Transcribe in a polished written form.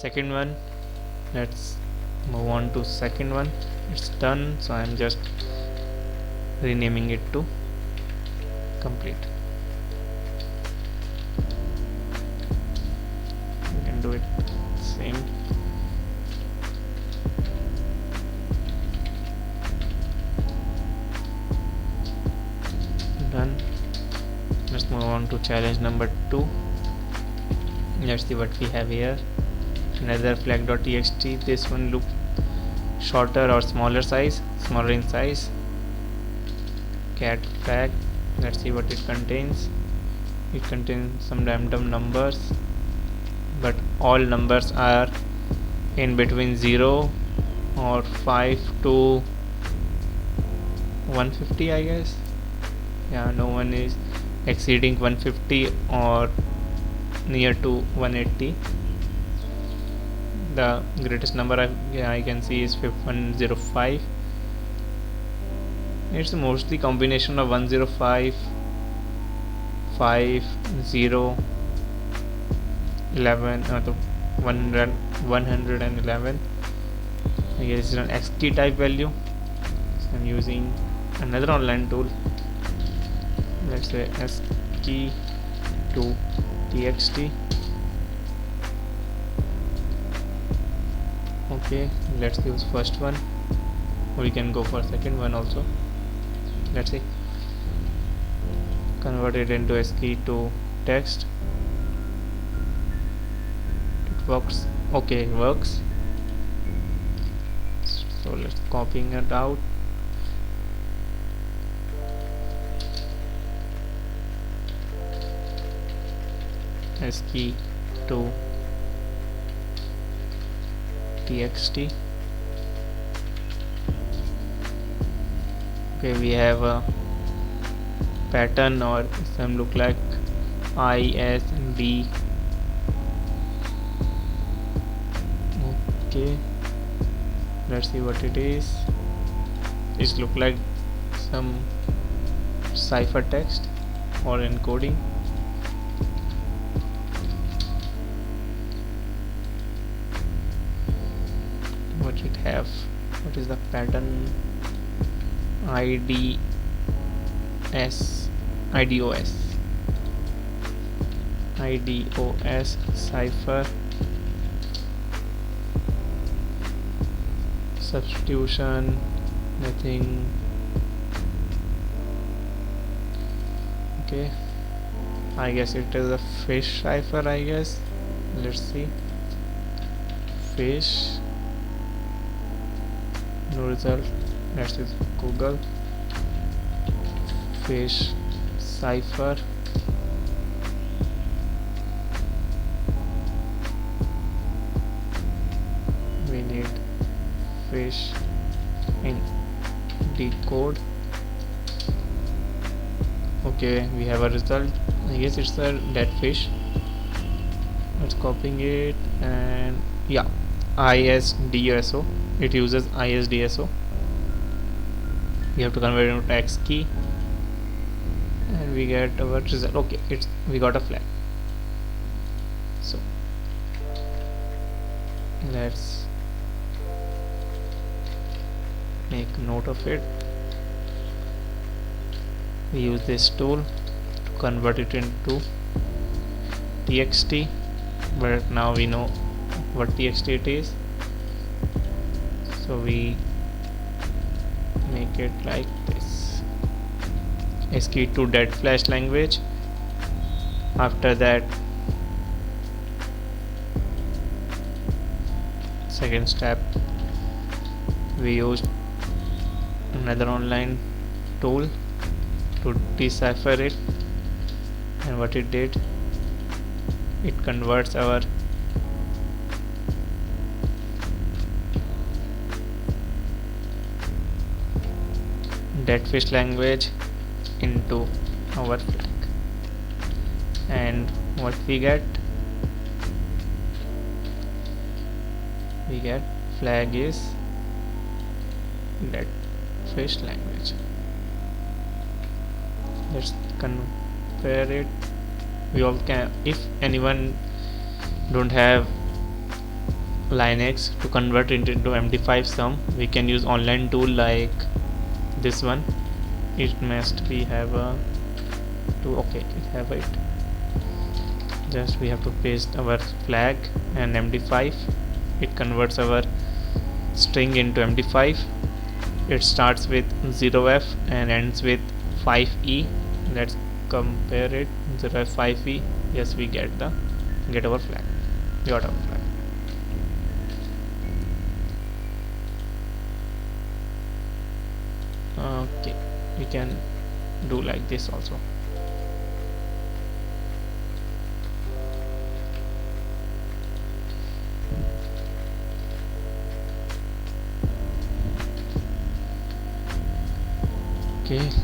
second one. Let's move on to second one. It's done, so I'm just renaming it to complete. You can do it same. Done. Let's move on to challenge number 2. Let's see what we have here. Another flag.txt. This one looks shorter or smaller in size. Cat flag. Let's see what it contains. It contains some random numbers, but all numbers are in between 0 or 5 to 150, I guess. Yeah, no one is exceeding 150 or near to 180. The greatest number I can see is 105. It's mostly combination of 105, 5, 0, 11, or 111. I guess it's an ASCII type value. So I'm using another online tool. Let's say ASCII to txt. Okay, let's use first one. We can go for second one also. Let's see. Convert it into ASCII to text. It works. Okay, it works. So let's copying it out. ASCII to txt. Okay, we have a pattern, or some look like ISD. Okay, let's see what it is. It look like some cipher text or encoding. What it have? What is the pattern? IDOS cipher. Substitution, nothing. Okay, I guess it is a fish cipher, I guess. Let's see. Fish. No result. Let's use Google. Fish cipher. We need fish in decode. Okay, we have a result. I guess it's a dead fish. Let's copying it, and yeah, ISDSO. It uses ISDSO. We have to convert it into ASCII, and we get our result. Okay, we got a flag. So let's make note of it. We use this tool to convert it into txt, but now we know what txt it is, so we make it like this. ASCII to dead flash language. After that, second step, we used another online tool to decipher it, and what it did, it converts our dead fish language into our flag. And what we get flag is dead fish language. Let's compare it. We all can, if anyone don't have line X to convert it into MD5 sum, we can use online tool like this one. It must be have a to okay, it have it. Just we have to paste our flag and MD5. It converts our string into MD5. It starts with 0f and ends with 5e. Let's compare it. 0f 5e. Yes, we get our flag. Got our flag. Okay, we can do like this also. Okay.